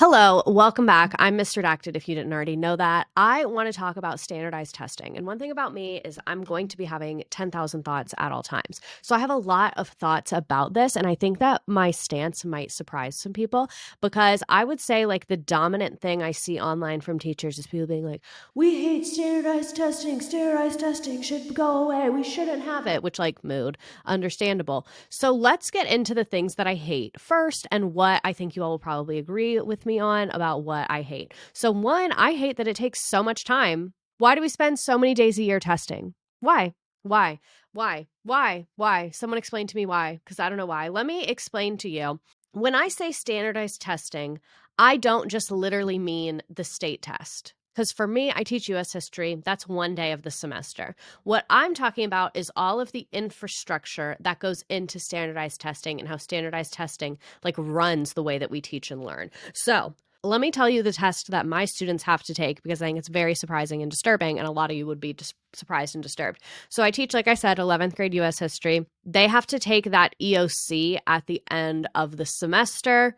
Hello, welcome back. I'm Miss Redacted, if you didn't already know that. I want to talk about standardized testing. And one thing about me is I'm going to be having 10,000 thoughts at all times. So I have a lot of thoughts about this. And I think that my stance might surprise some people because I would say, like, the dominant thing I see online from teachers is people being like, we hate standardized testing. Standardized testing should go away. We shouldn't have it, which, like, mood, understandable. So let's get into the things that I hate first and what I think you all will probably agree with me on about what I hate. So one, I hate that it takes so much time. Why do we spend so many days a year testing? Why? Why? Why? Why? Why? Someone explain to me why, because I don't know why. Let me explain to you. When I say standardized testing, I don't just literally mean the state test. Because for me, I teach US history. That's one day of the semester. What I'm talking about is all of the infrastructure that goes into standardized testing and how standardized testing like runs the way that we teach and learn. So let me tell you the test that my students have to take because I think it's very surprising and disturbing, and a lot of you would be surprised and disturbed. So I teach, like I said, 11th grade US history. They have to take that EOC at the end of the semester,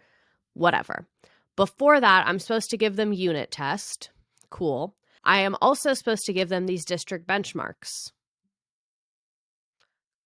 whatever. Before that, I'm supposed to give them unit test. Cool. I am also supposed to give them these district benchmarks.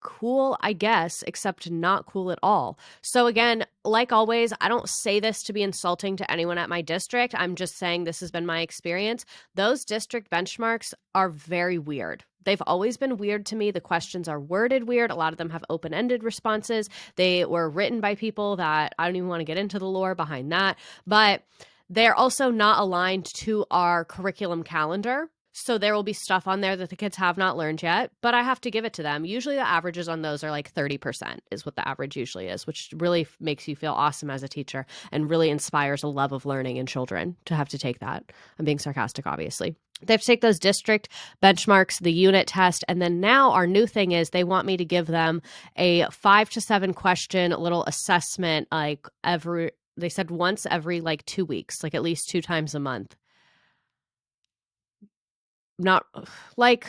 Cool, I guess, except not cool at all. So again, like always, I don't say this to be insulting to anyone at my district. I'm just saying this has been my experience. Those district benchmarks are very weird. They've always been weird to me. The questions are worded weird. A lot of them have open-ended responses. They were written by people that I don't even want to get into the lore behind that. But they're also not aligned to our curriculum calendar. So there will be stuff on there that the kids have not learned yet, but I have to give it to them. Usually the averages on those are like 30% is what the average usually is, which really makes you feel awesome as a teacher and really inspires a love of learning in children to have to take that. I'm being sarcastic, obviously. They have to take those district benchmarks, the unit test, and then now our new thing is they want me to give them a 5 to 7 question little assessment they said once every like 2 weeks, like at least 2 times a month. Not like,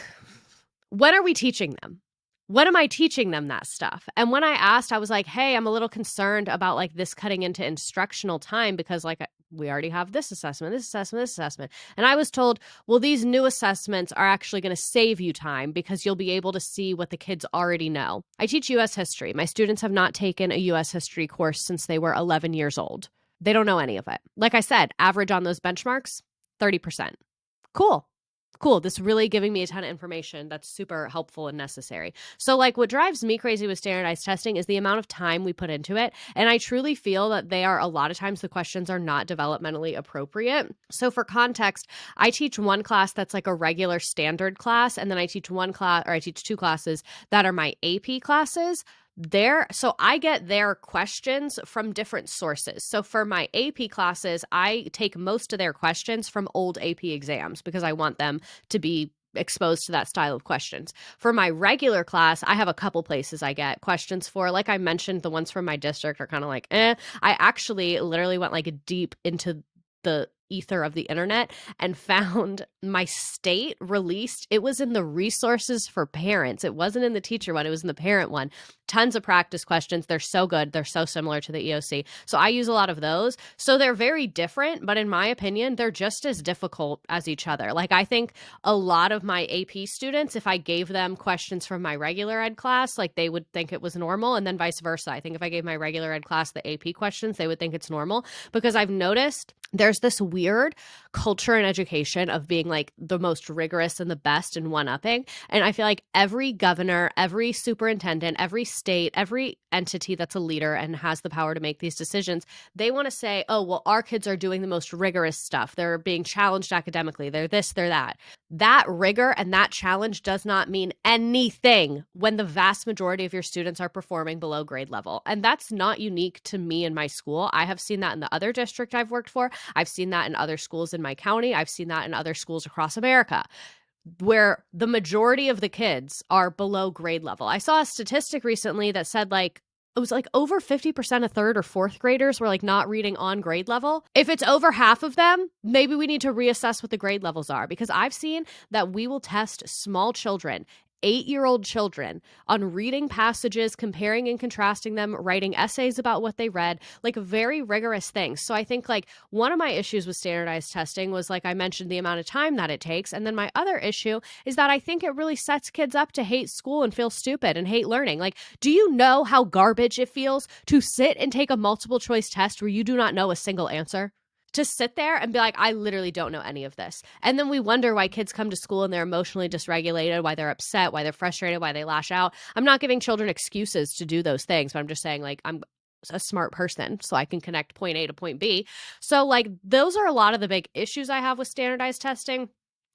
when are we teaching them? When am I teaching them that stuff? And when I asked, I was like, hey, I'm a little concerned about like this cutting into instructional time because like we already have this assessment, this assessment, this assessment. And I was told, well, these new assessments are actually going to save you time because you'll be able to see what the kids already know. I teach US history. My students have not taken a US history course since they were 11 years old. They don't know any of it. Like I said, average on those benchmarks, 30%. Cool. This is really giving me a ton of information that's super helpful and necessary. So like what drives me crazy with standardized testing is the amount of time we put into it. And I truly feel that a lot of times the questions are not developmentally appropriate. So for context, I teach one class that's like a regular standard class. And then I teach I teach 2 classes that are my AP classes. So I get their questions from different sources. So for my AP classes, I take most of their questions from old AP exams because I want them to be exposed to that style of questions. For my regular class, I have a couple places I get questions for. Like I mentioned, the ones from my district are kind of like, I actually literally went like deep into the ether of the internet and found my state released. It was in the resources for parents. It wasn't in the teacher one. It was in the parent one. Tons of practice questions. They're so good. They're so similar to the EOC. So I use a lot of those. So they're very different, but in my opinion, they're just as difficult as each other. Like I think a lot of my AP students, if I gave them questions from my regular ed class, like they would think it was normal, and then vice versa. I think if I gave my regular ed class the AP questions, they would think it's normal because I've noticed there's this weird culture in education of being like the most rigorous and the best and one-upping. And I feel like every governor, every superintendent, every state, every entity that's a leader and has the power to make these decisions, they want to say, oh, well, our kids are doing the most rigorous stuff. They're being challenged academically. They're this, they're that. That rigor and that challenge does not mean anything when the vast majority of your students are performing below grade level. And that's not unique to me and my school. I have seen that in the other district I've worked for. I've seen that in other schools in my county. I've seen that in other schools across America, where the majority of the kids are below grade level. I saw a statistic recently that said like it was like over 50% of 3rd or 4th graders were like not reading on grade level. If it's over half of them, maybe we need to reassess what the grade levels are, because I've seen that we will test small children 8-year-old children on reading passages, comparing and contrasting them, writing essays about what they read, like very rigorous things. So I think like one of my issues with standardized testing was, like I mentioned, the amount of time that it takes. And then my other issue is that I think it really sets kids up to hate school and feel stupid and hate learning. Like, do you know how garbage it feels to sit and take a multiple choice test where you do not know a single answer? To sit there and be like, I literally don't know any of this. And then we wonder why kids come to school and they're emotionally dysregulated, why they're upset, why they're frustrated, why they lash out. I'm not giving children excuses to do those things, but I'm just saying, like, I'm a smart person, so I can connect point A to point B. So, like, those are a lot of the big issues I have with standardized testing.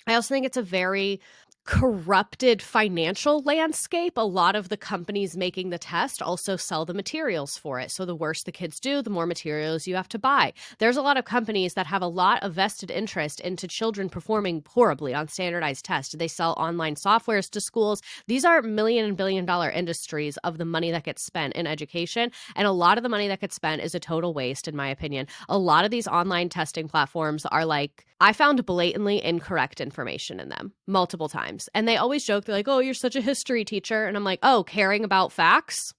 I also think it's a very corrupted financial landscape. A lot of the companies making the test also sell the materials for it. So the worse the kids do, the more materials you have to buy. There's a lot of companies that have a lot of vested interest into children performing horribly on standardized tests. They sell online softwares to schools. These are million and billion dollar industries of the money that gets spent in education. And a lot of the money that gets spent is a total waste, in my opinion. A lot of these online testing platforms are like, I found blatantly incorrect information in them multiple times. And they always joke, they're like, oh, you're such a history teacher. And I'm like, oh, caring about facts?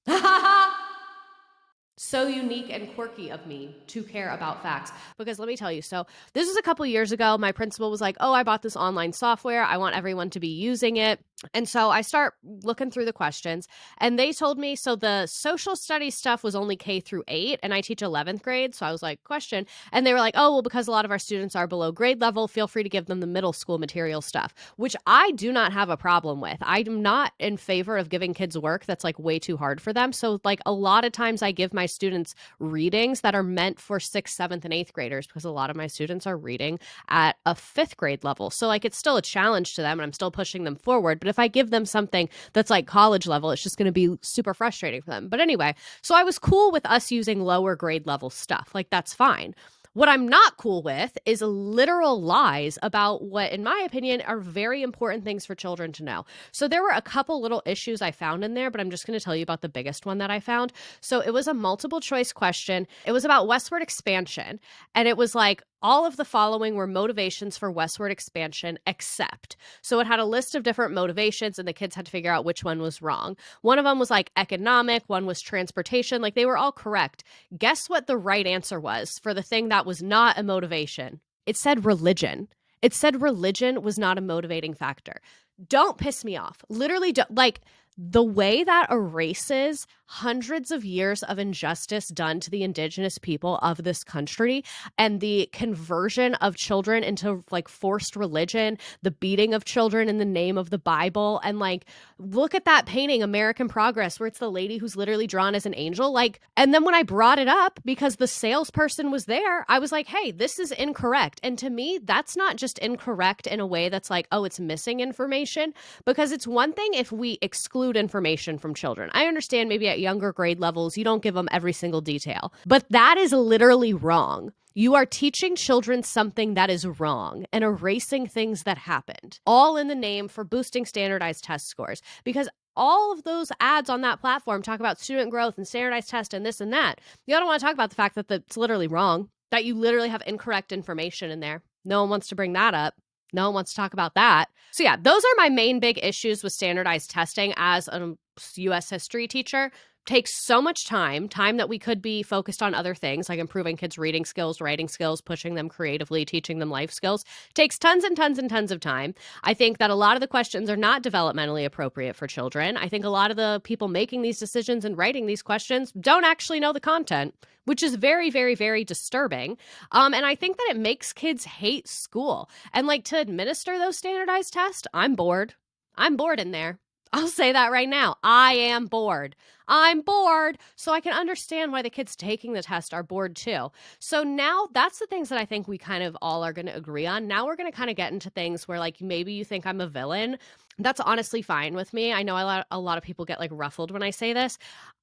So unique and quirky of me to care about facts. Because let me tell you, so this was a couple years ago. My principal was like, oh, I bought this online software. I want everyone to be using it. And so I start looking through the questions, and they told me, so the social studies stuff was only K through 8, and I teach 11th grade. So I was like, question. And they were like, oh, well, because a lot of our students are below grade level, feel free to give them the middle school material stuff, which I do not have a problem with. I'm not in favor of giving kids work that's like way too hard for them. So like a lot of times I give my students readings that are meant for 6th, 7th, and 8th graders, because a lot of my students are reading at a 5th grade level. So like it's still a challenge to them, and I'm still pushing them forward. But if I give them something that's like college level, it's just going to be super frustrating for them. But anyway, so I was cool with us using lower grade level stuff. Like, that's fine. What I'm not cool with is literal lies about what, in my opinion, are very important things for children to know. So there were a couple little issues I found in there, but I'm just going to tell you about the biggest one that I found. So it was a multiple choice question. It was about westward expansion. And it was like, all of the following were motivations for westward expansion, except. So it had a list of different motivations, and the kids had to figure out which one was wrong. One of them was like economic, one was transportation. Like, they were all correct. Guess what the right answer was for the thing that was not a motivation? It said religion. It said religion was not a motivating factor. Don't piss me off. Literally, like, the way that erases hundreds of years of injustice done to the indigenous people of this country, and the conversion of children into like forced religion, the beating of children in the name of the Bible. And like, look at that painting, American Progress, where it's the lady who's literally drawn as an angel. Like, and then when I brought it up because the salesperson was there, I was like, hey, this is incorrect. And to me, that's not just incorrect in a way that's like, oh, it's missing information, because it's one thing if we exclude information from children. I understand maybe at younger grade levels, you don't give them every single detail, but that is literally wrong. You are teaching children something that is wrong and erasing things that happened, all in the name for boosting standardized test scores. Because all of those ads on that platform talk about student growth and standardized test and this and that. You don't want to talk about the fact that it's literally wrong, that you literally have incorrect information in there. No one wants to bring that up. No one wants to talk about that. So yeah, those are my main big issues with standardized testing as a U.S. history teacher. Takes so much time that we could be focused on other things like improving kids' reading skills, writing skills, pushing them creatively, teaching them life skills. Takes tons and tons and tons of time. I think that a lot of the questions are not developmentally appropriate for children. I think a lot of the people making these decisions and writing these questions don't actually know the content, which is very, very, very disturbing. And I think that it makes kids hate school. And like, to administer those standardized tests, I'm bored. I'm bored in there. I'll say that right now. I am bored. I'm bored. So I can understand why the kids taking the test are bored too. So now that's the things that I think we kind of all are going to agree on. Now we're going to kind of get into things where like maybe you think I'm a villain. That's honestly fine with me. I know a lot of people get like ruffled when I say this.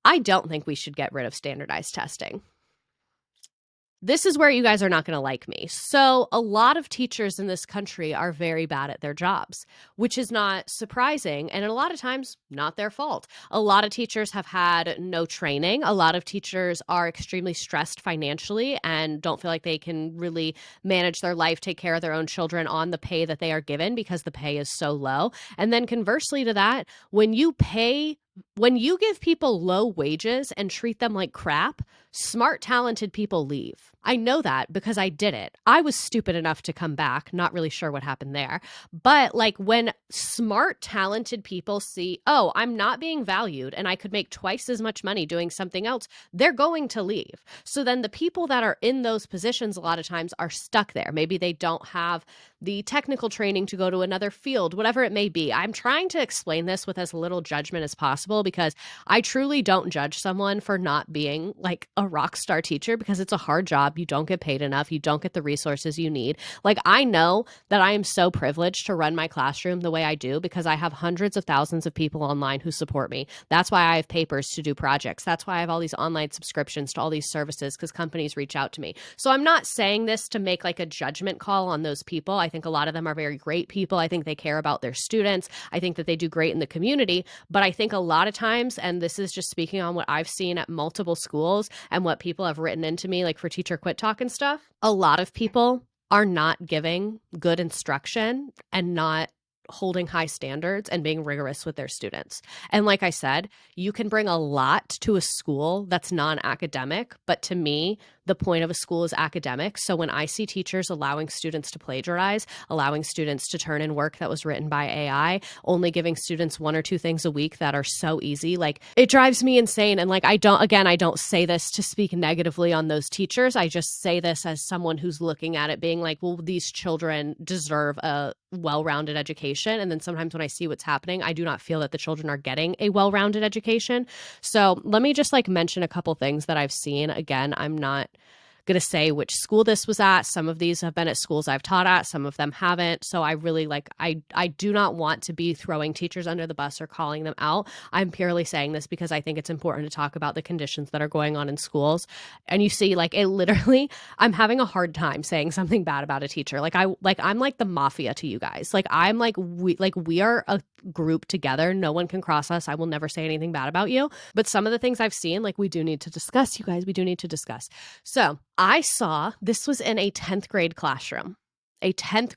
I don't think we should get rid of standardized testing. this is where you guys are not going to like me. So a lot of teachers in this country are very bad at their jobs, which is not surprising. And a lot of times, not their fault. A lot of teachers have had no training. A lot of teachers are extremely stressed financially and don't feel like they can really manage their life, take care of their own children on the pay that they are given because the pay is so low. And then conversely to that, when you give people low wages and treat them like crap, smart, talented people leave. I know that because I did it. I was stupid enough to come back, not really sure what happened there. But like when smart, talented people see, oh, I'm not being valued and I could make twice as much money doing something else, they're going to leave. So then the people that are in those positions a lot of times are stuck there. Maybe they don't have the technical training to go to another field, whatever it may be. I'm trying to explain this with as little judgment as possible because I truly don't judge someone for not being like a rock star teacher because it's a hard job. You don't get paid enough. You don't get the resources you need. Like I know that I am so privileged to run my classroom the way I do because I have hundreds of thousands of people online who support me. That's why I have papers to do projects. That's why I have all these online subscriptions to all these services because companies reach out to me. So I'm not saying this to make like a judgment call on those people. I think a lot of them are very great people. I think they care about their students. I think that they do great in the community. But I think a lot of times, and this is just speaking on what I've seen at multiple schools and what people have written into me, like for Teacher Quit Talk and stuff, a lot of people are not giving good instruction and not holding high standards and being rigorous with their students. And like I said, you can bring a lot to a school that's non-academic, but to me, the point of a school is academic. So when I see teachers allowing students to plagiarize, allowing students to turn in work that was written by AI, only giving students 1 or 2 things a week that are so easy, like it drives me insane. And like, I don't say this to speak negatively on those teachers. I just say this as someone who's looking at it being like, well, these children deserve a well-rounded education. And then sometimes when I see what's happening, I do not feel that the children are getting a well-rounded education. So let me just like mention a couple things that I've seen. Again, I'm not going to say which school this was at. Some of these have been at schools I've taught at. Some of them haven't. So I really I do not want to be throwing teachers under the bus or calling them out. I'm purely saying this because I think it's important to talk about the conditions that are going on in schools. And you see, like it literally, I'm having a hard time saying something bad about a teacher. I'm like the mafia to you guys. We are a group together. No one can cross us. I will never say anything bad about you. But some of the things I've seen, like we do need to discuss, you guys. We do need to discuss. So I saw this was in a 10th grade classroom, 10th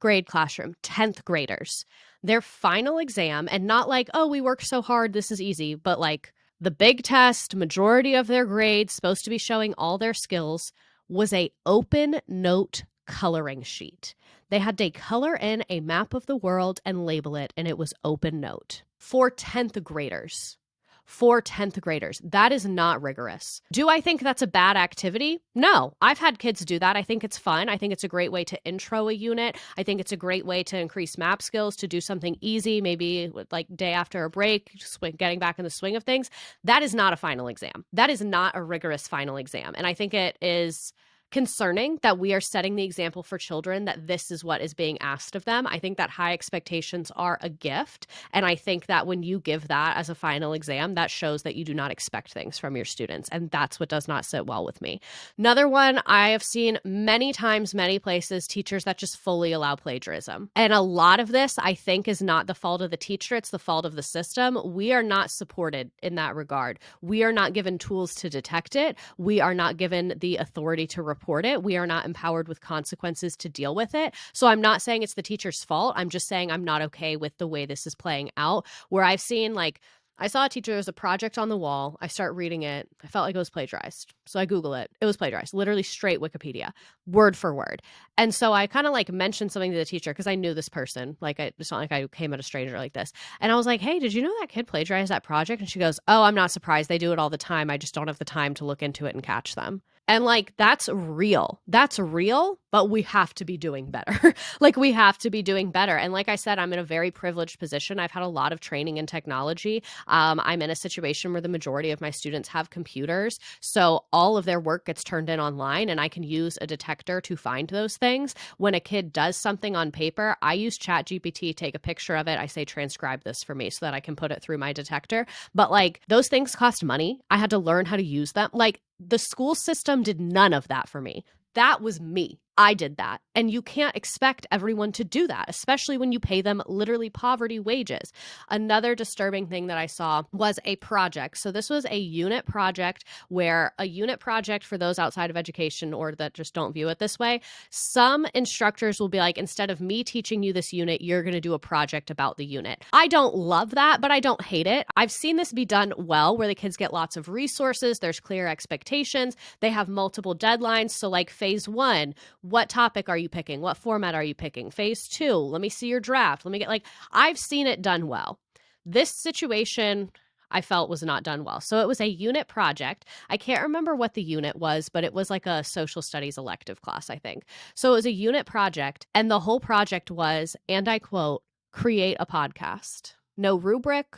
graders, their final exam, and not like, oh, we worked so hard, this is easy, but like the big test, majority of their grades, supposed to be showing all their skills, was a open note coloring sheet. They had to color in a map of the world and label it, and it was open note for 10th graders. For 10th graders. That is not rigorous. Do I think that's a bad activity? No. I've had kids do that. I think it's fun. I think it's a great way to intro a unit. I think it's a great way to increase map skills, to do something easy, maybe like day after a break, getting back in the swing of things. That is not a final exam. That is not a rigorous final exam. And I think it is concerning that we are setting the example for children that this is what is being asked of them. I think that high expectations are a gift. And I think that when you give that as a final exam, that shows that you do not expect things from your students. And that's what does not sit well with me. Another one I have seen many times, many places, teachers that just fully allow plagiarism. And a lot of this, I think, is not the fault of the teacher. It's the fault of the system. We are not supported in that regard. We are not given tools to detect it. We are not given the authority to report it. We are not empowered with consequences to deal with it. So I'm not saying it's the teacher's fault. I'm just saying I'm not okay with the way this is playing out, where I've seen like, I saw a teacher, there's a project on the wall. I start reading it. I felt like it was plagiarized. So I Google it. It was plagiarized, literally straight Wikipedia, word for word. And so I kind of like mentioned something to the teacher because I knew this person. It's not like I came at a stranger like this. And I was like, hey, did you know that kid plagiarized that project? And she goes, oh, I'm not surprised. They do it all the time. I just don't have the time to look into it and catch them. And like, that's real. That's real, but we have to be doing better. We have to be doing better. And like I said, I'm in a very privileged position. I've had a lot of training in technology. I'm in a situation where the majority of my students have computers. So all of their work gets turned in online, and I can use a detector to find those things. When a kid does something on paper, I use ChatGPT, take a picture of it. I say, transcribe this for me so that I can put it through my detector. But like, those things cost money. I had to learn how to use them. Like, the school system did none of that for me. That was me. I did that. And you can't expect everyone to do that, especially when you pay them literally poverty wages. Another disturbing thing that I saw was a project. So this was a unit project, where a unit project, for those outside of education or that just don't view it this way, some instructors will be like, instead of me teaching you this unit, you're going to do a project about the unit. I don't love that, but I don't hate it. I've seen this be done well, where the kids get lots of resources. There's clear expectations. They have multiple deadlines. So like phase 1, what topic are you picking? What format are you picking? Phase 2, let me see your draft. Let me get I've seen it done well. This situation I felt was not done well. So it was a unit project. I can't remember what the unit was, but it was like a social studies elective class, I think. So it was a unit project, and the whole project was, and I quote, create a podcast. No rubric,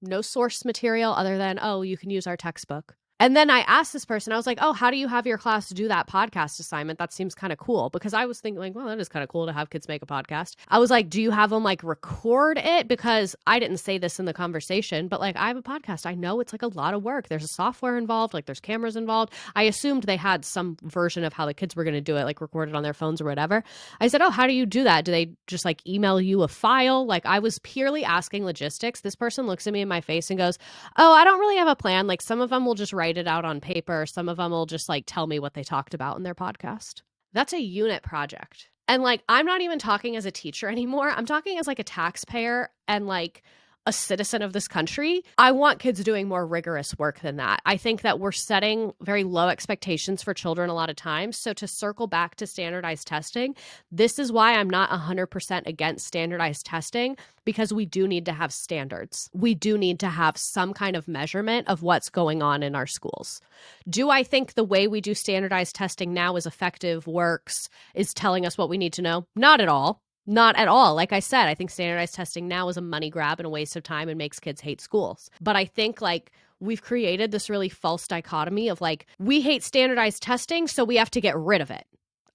no source material other than, oh, you can use our textbook. And then I asked this person, I was like, oh, how do you have your class do that podcast assignment? That seems kind of cool. Because I was thinking well, that is kind of cool to have kids make a podcast. I was like, do you have them record it? Because I didn't say this in the conversation, but I have a podcast. I know it's a lot of work. There's a software involved, there's cameras involved. I assumed they had some version of how the kids were going to do it, record it on their phones or whatever. I said, oh, how do you do that? Do they just email you a file? I was purely asking logistics. This person looks at me in my face and goes, oh, I don't really have a plan. Some of them will just write it out on paper. Some of them will just tell me what they talked about in their podcast. That's a unit project. And I'm not even talking as a teacher anymore. I'm talking as a taxpayer and a citizen of this country. I want kids doing more rigorous work than that. I think that we're setting very low expectations for children a lot of times. So to circle back to standardized testing, this is why I'm not 100% against standardized testing, because we do need to have standards. We do need to have some kind of measurement of what's going on in our schools. Do I think the way we do standardized testing now is effective, works, is telling us what we need to know? Not at all. Not at all. Like I said, I think standardized testing now is a money grab and a waste of time and makes kids hate schools. But I think we've created this really false dichotomy of we hate standardized testing, so we have to get rid of it.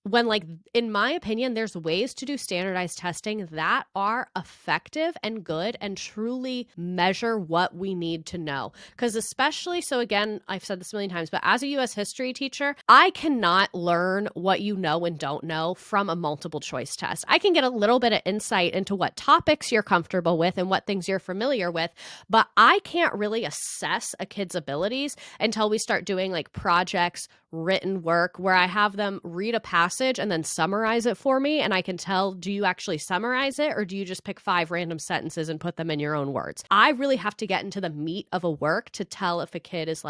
When in my opinion, there's ways to do standardized testing that are effective and good and truly measure what we need to know. Because especially, so again, I've said this a million times, but as a US history teacher, I cannot learn what you know and don't know from a multiple choice test. I can get a little bit of insight into what topics you're comfortable with and what things you're familiar with, but I can't really assess a kid's abilities until we start doing projects, written work, where I have them read a passage and then summarize it for me. And I can tell, do you actually summarize it, or do you just pick 5 random sentences and put them in your own words? I really have to get into the meat of a work to tell if a kid is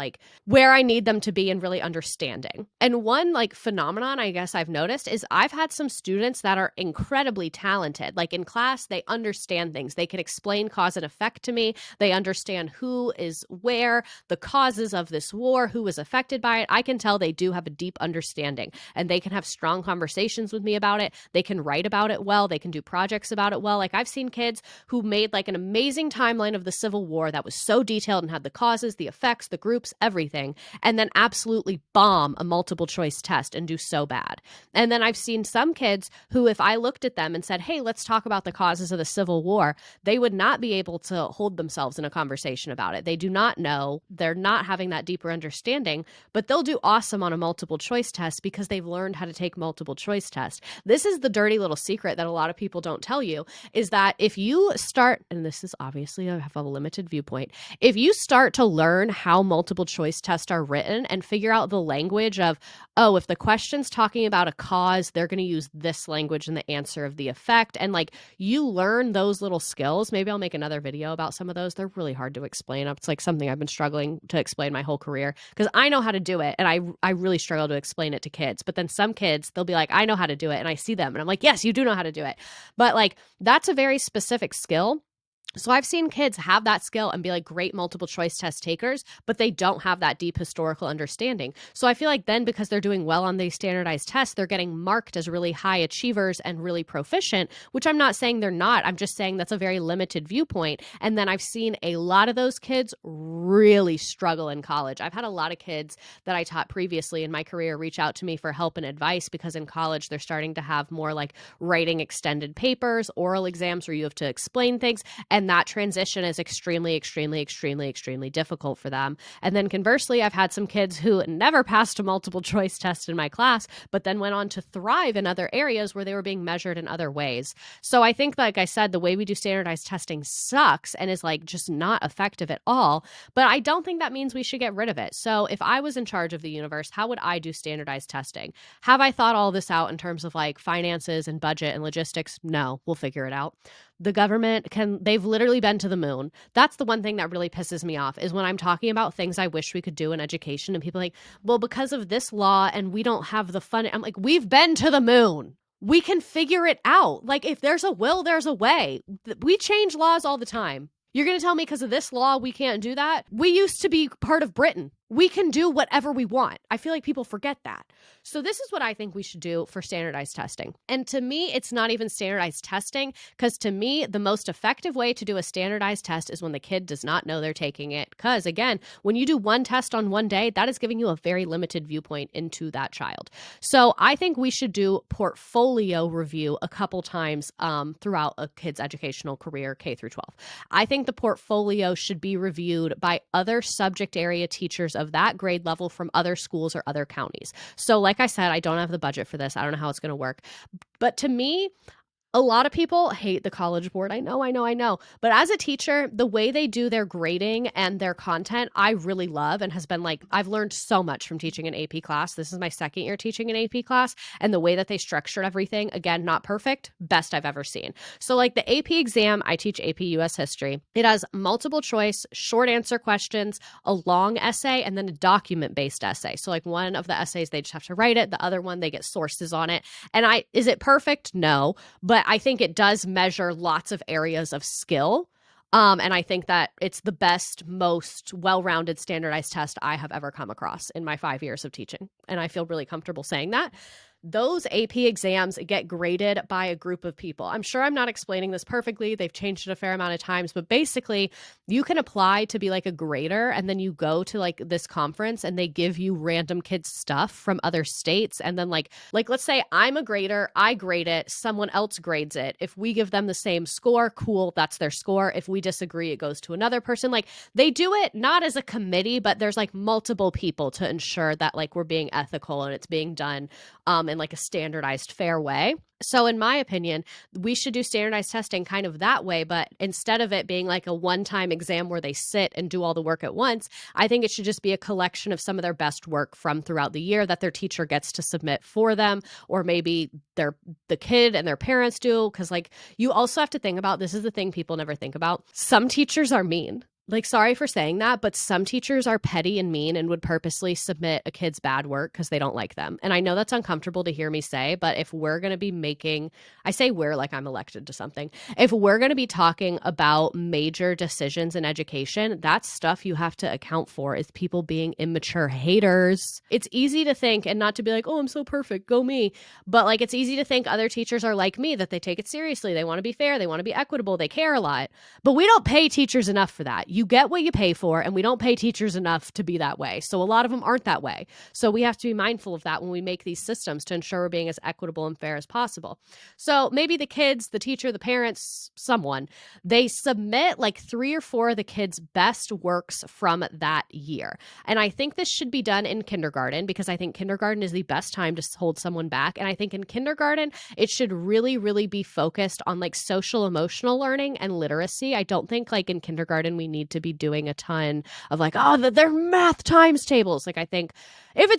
where I need them to be and really understanding. And one phenomenon I guess I've noticed is I've had some students that are incredibly talented. In class, they understand things. They can explain cause and effect to me. They understand who is where, the causes of this war, who was affected by it. I can tell they do have a deep understanding, and they can have strong conversations with me about it. They can write about it well. They can do projects about it well. I've seen kids who made an amazing timeline of the Civil War that was so detailed and had the causes, the effects, the groups, everything, and then absolutely bomb a multiple choice test and do so bad. And then I've seen some kids who, if I looked at them and said, hey, let's talk about the causes of the Civil War, they would not be able to hold themselves in a conversation about it. They do not know. They're not having that deeper understanding, but they'll do awesome on a multiple choice test because they've learned how to take multiple choice tests. This is the dirty little secret that a lot of people don't tell you, is that if you start, and this is obviously, I have a limited viewpoint, if you start to learn how multiple choice tests are written and figure out the language of, oh, if the question's talking about a cause, they're going to use this language in the answer of the effect. And you learn those little skills. Maybe I'll make another video about some of those. They're really hard to explain. It's something I've been struggling to explain my whole career, because I know how to do it. And I really struggle to explain it to kids. But then some kids, they'll be like, I know how to do it. And I see them and I'm like, yes, you do know how to do it. But that's a very specific skill. So I've seen kids have that skill and be great multiple choice test takers, but they don't have that deep historical understanding. So I feel then, because they're doing well on these standardized tests, they're getting marked as really high achievers and really proficient, which I'm not saying they're not. I'm just saying that's a very limited viewpoint. And then I've seen a lot of those kids really struggle in college. I've had a lot of kids that I taught previously in my career reach out to me for help and advice, because in college they're starting to have more writing extended papers, oral exams where you have to explain things. And that transition is extremely, extremely, extremely, extremely difficult for them. And then conversely, I've had some kids who never passed a multiple choice test in my class, but then went on to thrive in other areas where they were being measured in other ways. So I think, like I said, the way we do standardized testing sucks and is like just not effective at all. But I don't think that means we should get rid of it. So if I was in charge of the universe, how would I do standardized testing? Have I thought all this out in terms of like finances and budget and logistics? No, we'll figure it out. The government they've literally been to the moon. That's the one thing that really pisses me off is when I'm talking about things I wish we could do in education and people are like, well, because of this law and we don't have the fun. I'm like, we've been to the moon. We can figure it out. Like if there's a will, there's a way. We change laws all the time. You're going to tell me because of this law, we can't do that? We used to be part of Britain. We can do whatever we want. I feel like people forget that. So this is what I think we should do for standardized testing. And to me, it's not even standardized testing, because to me, the most effective way to do a standardized test is when the kid does not know they're taking it. Because again, when you do one test on one day, that is giving you a very limited viewpoint into that child. So I think we should do portfolio review a couple times throughout a kid's educational career, K through 12. I think the portfolio should be reviewed by other subject area teachers of that grade level from other schools or other counties. So like I said, I don't have the budget for this. I don't know how it's going to work. But to me, a lot of people hate the College Board. I know. But as a teacher, the way they do their grading and their content, I really love and has been like, I've learned so much from teaching an AP class. This is my second year teaching an AP class. And the way that they structured everything, again, not perfect, best I've ever seen. So like the AP exam, I teach AP US History. It has multiple choice, short answer questions, a long essay, and then a document-based essay. So like one of the essays, they just have to write it. The other one, they get sources on it. And is it perfect? No. But I think it does measure lots of areas of skill. And I think that it's the best, most well-rounded standardized test I have ever come across in my 5 years of teaching. And I feel really comfortable saying that. Those AP exams get graded by a group of people. I'm sure I'm not explaining this perfectly. They've changed it a fair amount of times, but basically you can apply to be like a grader, and then you go to like this conference and they give you random kids stuff from other states. And then like let's say I'm a grader, I grade it, someone else grades it. If we give them the same score, cool, that's their score. If we disagree, it goes to another person. Like they do it not as a committee, but there's like multiple people to ensure that like we're being ethical and it's being done in like a standardized, fair way. So in my opinion, we should do standardized testing kind of that way, but instead of it being like a one-time exam where they sit and do all the work at once, I think it should just be a collection of some of their best work from throughout the year that their teacher gets to submit for them, or maybe the kid and their parents do. Because like you also have to think about, this is the thing people never think about. Some teachers are mean. Like, sorry for saying that, but some teachers are petty and mean and would purposely submit a kid's bad work because they don't like them. And I know that's uncomfortable to hear me say, but if we're going to be I say we're like I'm elected to something. If we're going to be talking about major decisions in education, that's stuff you have to account for, is people being immature haters. It's easy to think, and not to be like, oh, I'm so perfect, go me. But like, it's easy to think other teachers are like me, that they take it seriously. They want to be fair. They want to be equitable. They care a lot. But we don't pay teachers enough for that. You get what you pay for, and we don't pay teachers enough to be that way. So a lot of them aren't that way. So we have to be mindful of that when we make these systems to ensure we're being as equitable and fair as possible. So maybe the kids, the teacher, the parents, someone, they submit like 3 or 4 of the kids' best works from that year. And I think this should be done in kindergarten, because I think kindergarten is the best time to hold someone back. And I think in kindergarten, it should really, really be focused on like social emotional learning and literacy. I don't think like in kindergarten, we need to be doing a ton of like, oh, they're math times tables. Like I think if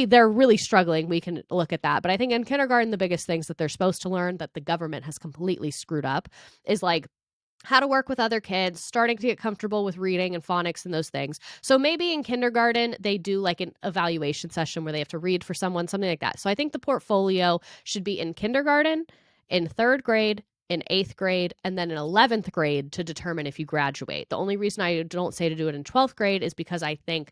they're really struggling, we can look at that. But I think in kindergarten, the biggest things that they're supposed to learn that the government has completely screwed up is like how to work with other kids, starting to get comfortable with reading and phonics and those things. So maybe in kindergarten, they do like an evaluation session where they have to read for someone, something like that. So I think the portfolio should be in kindergarten, in 3rd grade, in 8th grade, and then in 11th grade to determine if you graduate. The only reason I don't say to do it in 12th grade is because I think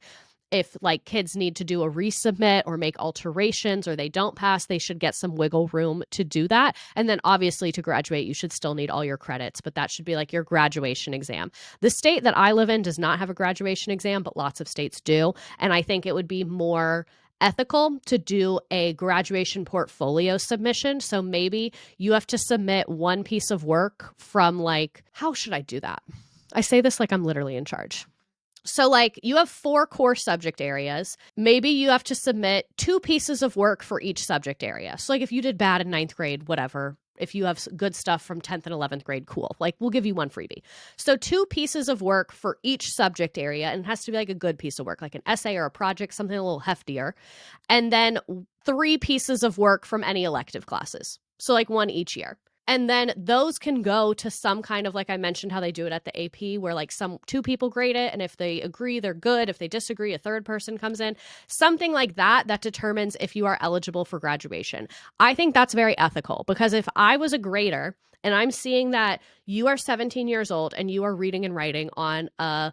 if like kids need to do a resubmit or make alterations or they don't pass, they should get some wiggle room to do that. And then obviously to graduate, you should still need all your credits, but that should be like your graduation exam. The state that I live in does not have a graduation exam, but lots of states do. And I think it would be more ethical to do a graduation portfolio submission. So maybe you have to submit one piece of work from like, how should I do that? I say this like I'm literally in charge. So like you have 4 core subject areas. Maybe you have to submit 2 pieces of work for each subject area. So like if you did bad in 9th grade, whatever, if you have good stuff from 10th and 11th grade, cool. Like we'll give you 1 freebie. So 2 pieces of work for each subject area, and it has to be like a good piece of work, like an essay or a project, something a little heftier. And then 3 pieces of work from any elective classes. So like 1 each year. And then those can go to some kind of, like I mentioned how they do it at the AP, where like 2 people grade it. And if they agree, they're good. If they disagree, a third person comes in. Something like that determines if you are eligible for graduation. I think that's very ethical, because if I was a grader and I'm seeing that you are 17 years old and you are reading and writing on a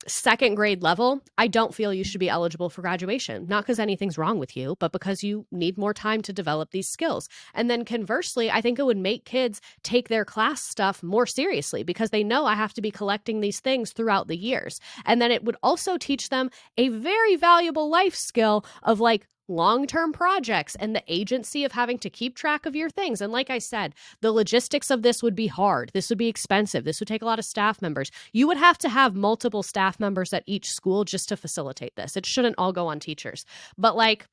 2nd grade level, I don't feel you should be eligible for graduation. Not because anything's wrong with you, but because you need more time to develop these skills. And then conversely, I think it would make kids take their class stuff more seriously, because they know I have to be collecting these things throughout the years. And then it would also teach them a very valuable life skill of like long-term projects and the agency of having to keep track of your things. And like I said, the logistics of this would be hard. This would be expensive. This would take a lot of staff members. You would have to have multiple staff members at each school just to facilitate this. It shouldn't all go on teachers. But like,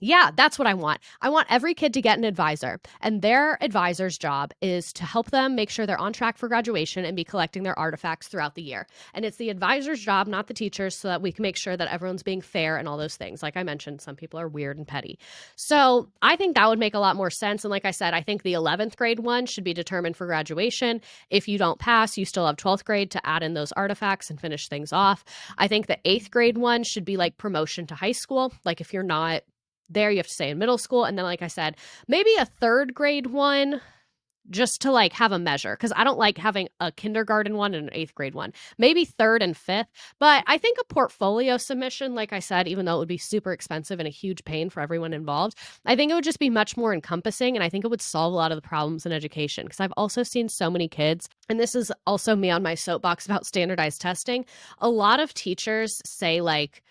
yeah, that's what I want. I want every kid to get an advisor, and their advisor's job is to help them make sure they're on track for graduation and be collecting their artifacts throughout the year. And it's the advisor's job, not the teachers, so that we can make sure that everyone's being fair and all those things. Like I mentioned, some people are weird and petty. So I think that would make a lot more sense. And like I said, I think the 11th grade one should be determined for graduation. If you don't pass, you still have 12th grade to add in those artifacts and finish things off. I think the 8th grade one should be like promotion to high school. Like if you're not there, you have to stay in middle school. And then, like I said, maybe a 3rd grade one just to like have a measure, because I don't like having a kindergarten one and an 8th grade one. Maybe 3rd and 5th. But I think a portfolio submission, like I said, even though it would be super expensive and a huge pain for everyone involved, I think it would just be much more encompassing. And I think it would solve a lot of the problems in education, because I've also seen so many kids, and this is also me on my soapbox about standardized testing. A lot of teachers say like,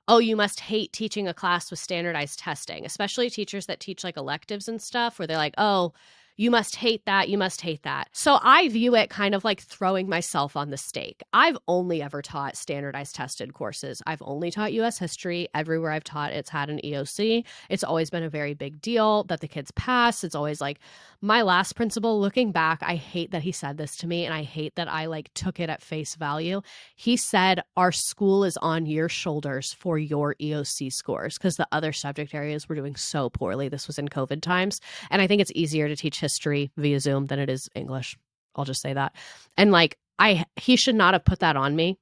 oh, you must hate teaching a class with standardized testing, especially teachers that teach like electives and stuff, where they're like, oh, you must hate that. You must hate that. So I view it kind of like throwing myself on the stake. I've only ever taught standardized tested courses. I've only taught U.S. history. Everywhere I've taught, it's had an EOC. It's always been a very big deal that the kids pass. It's always like my last principal, looking back, I hate that he said this to me, and I hate that I like took it at face value. He said, our school is on your shoulders for your EOC scores, because the other subject areas were doing so poorly. This was in COVID times. And I think it's easier to teach history via Zoom than it is English. I'll just say that. And like, he should not have put that on me.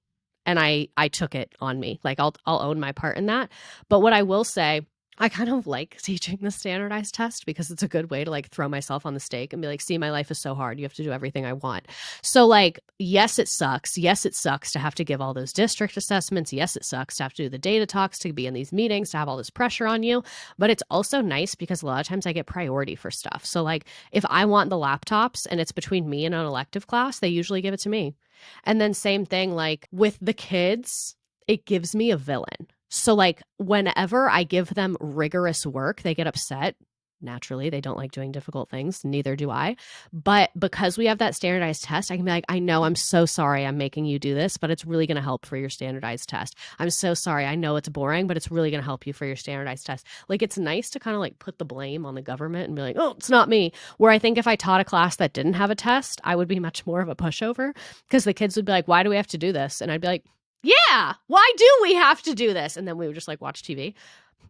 And I took it on me. Like I'll own my part in that. But what I will say, I kind of like teaching the standardized test, because it's a good way to like throw myself on the stake and be like, see, my life is so hard. You have to do everything I want. So like, yes, it sucks. Yes, it sucks to have to give all those district assessments. Yes, it sucks to have to do the data talks, to be in these meetings, to have all this pressure on you. But it's also nice because a lot of times I get priority for stuff. So like if I want the laptops and it's between me and an elective class, they usually give it to me. And then same thing, like with the kids, it gives me a villain. So like whenever I give them rigorous work, they get upset. Naturally, they don't like doing difficult things. Neither do I. But because we have that standardized test, I can be like, I know, I'm so sorry I'm making you do this, but it's really going to help for your standardized test. I'm so sorry. I know it's boring, but it's really going to help you for your standardized test. Like it's nice to kind of like put the blame on the government and be like, oh, it's not me. Where I think if I taught a class that didn't have a test, I would be much more of a pushover, because the kids would be like, why do we have to do this? And I'd be like, yeah, why do we have to do this? And then we would just like watch TV.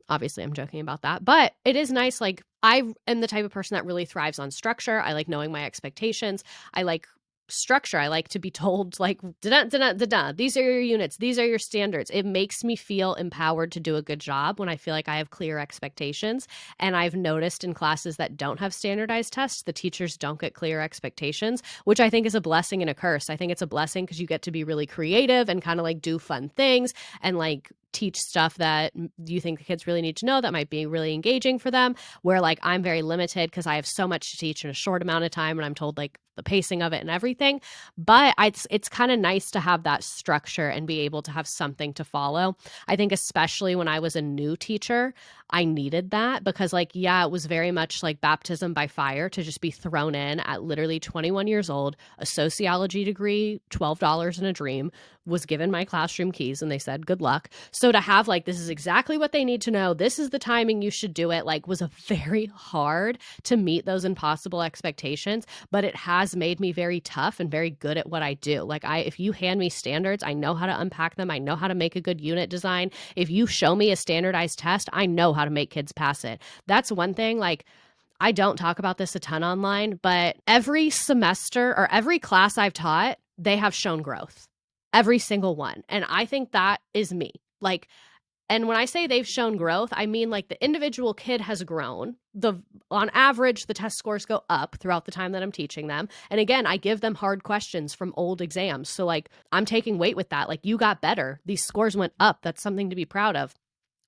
Obviously, I'm joking about that. But it is nice. Like I am the type of person that really thrives on structure. I like knowing my expectations. I like structure. I like to be told like, these are your units. These are your standards. It makes me feel empowered to do a good job when I feel like I have clear expectations. And I've noticed in classes that don't have standardized tests, the teachers don't get clear expectations, which I think is a blessing and a curse. I think it's a blessing because you get to be really creative and kind of like do fun things and like teach stuff that you think the kids really need to know that might be really engaging for them, where like I'm very limited because I have so much to teach in a short amount of time and I'm told like the pacing of it and everything. But it's kind of nice to have that structure and be able to have something to follow. I think especially when I was a new teacher, I needed that because like, yeah, it was very much like baptism by fire to just be thrown in at literally 21 years old, a sociology degree, $12 in a dream, was given my classroom keys and they said, good luck. So to have like, this is exactly what they need to know. This is the timing you should do it, like was a very hard to meet those impossible expectations, but it has made me very tough and very good at what I do. Like if you hand me standards, I know how to unpack them. I know how to make a good unit design. If you show me a standardized test, I know how to make kids pass it. That's one thing. Like I don't talk about this a ton online, but every semester or every class I've taught, they have shown growth. Every single one. And I think that is me. Like, and when I say they've shown growth, I mean like the individual kid has grown. On average, the test scores go up throughout the time that I'm teaching them. And again, I give them hard questions from old exams. So like I'm taking weight with that. Like you got better. These scores went up. That's something to be proud of.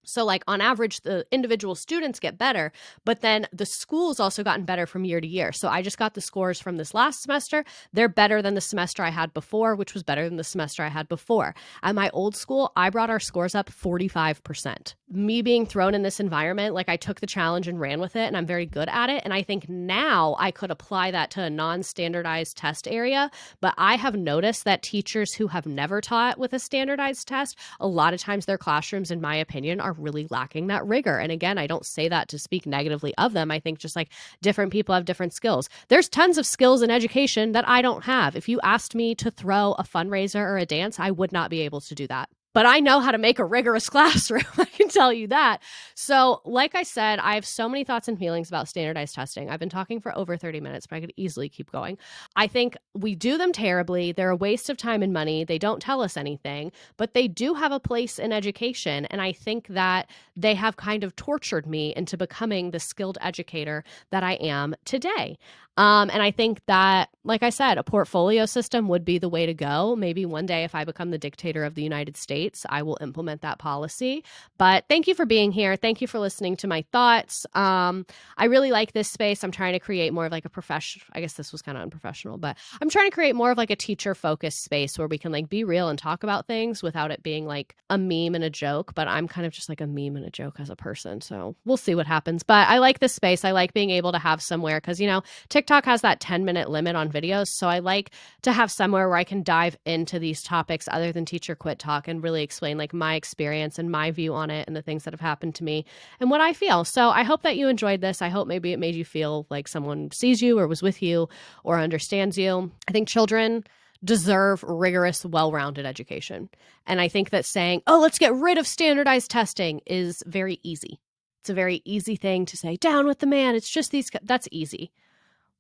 So like on average, the individual students get better, but then the school's also gotten better from year to year. So I just got the scores from this last semester. They're better than the semester I had before, which was better than the semester I had before. At my old school, I brought our scores up 45%. Me being thrown in this environment, like I took the challenge and ran with it, and I'm very good at it. And I think now I could apply that to a non-standardized test area. But I have noticed that teachers who have never taught with a standardized test, a lot of times their classrooms, in my opinion, are really lacking that rigor. And again, I don't say that to speak negatively of them. I think just like different people have different skills. There's tons of skills in education that I don't have. If you asked me to throw a fundraiser or a dance, I would not be able to do that. But I know how to make a rigorous classroom. I can tell you that. So like I said, I have so many thoughts and feelings about standardized testing. I've been talking for over 30 minutes, but I could easily keep going. I think we do them terribly. They're a waste of time and money. They don't tell us anything, but they do have a place in education. And I think that they have kind of tortured me into becoming the skilled educator that I am today. And I think that, like I said, a portfolio system would be the way to go. Maybe one day if I become the dictator of the United States, I will implement that policy. But thank you for being here. Thank you for listening to my thoughts. I really like this space. I'm trying to create more of like a professional, I guess this was kind of unprofessional, but I'm trying to create more of like a teacher focused space where we can like be real and talk about things without it being like a meme and a joke. But I'm kind of just like a meme and a joke as a person. So we'll see what happens. But I like this space. I like being able to have somewhere because, you know, TikTok has that 10-minute limit on videos. So I like to have somewhere where I can dive into these topics other than teacher quit talk and really explain like my experience and my view on it and the things that have happened to me and what I feel. So I hope that you enjoyed this. I hope maybe it made you feel like someone sees you or was with you or understands you. I think children deserve rigorous, well-rounded education. And I think that saying, oh, let's get rid of standardized testing is very easy. It's a very easy thing to say, down with the man. It's just these, that's easy.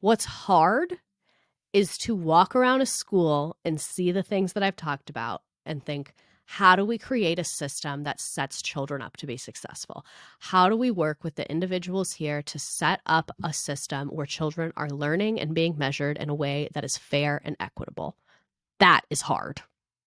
What's hard is to walk around a school and see the things that I've talked about and think, how do we create a system that sets children up to be successful? How do we work with the individuals here to set up a system where children are learning and being measured in a way that is fair and equitable? That is hard.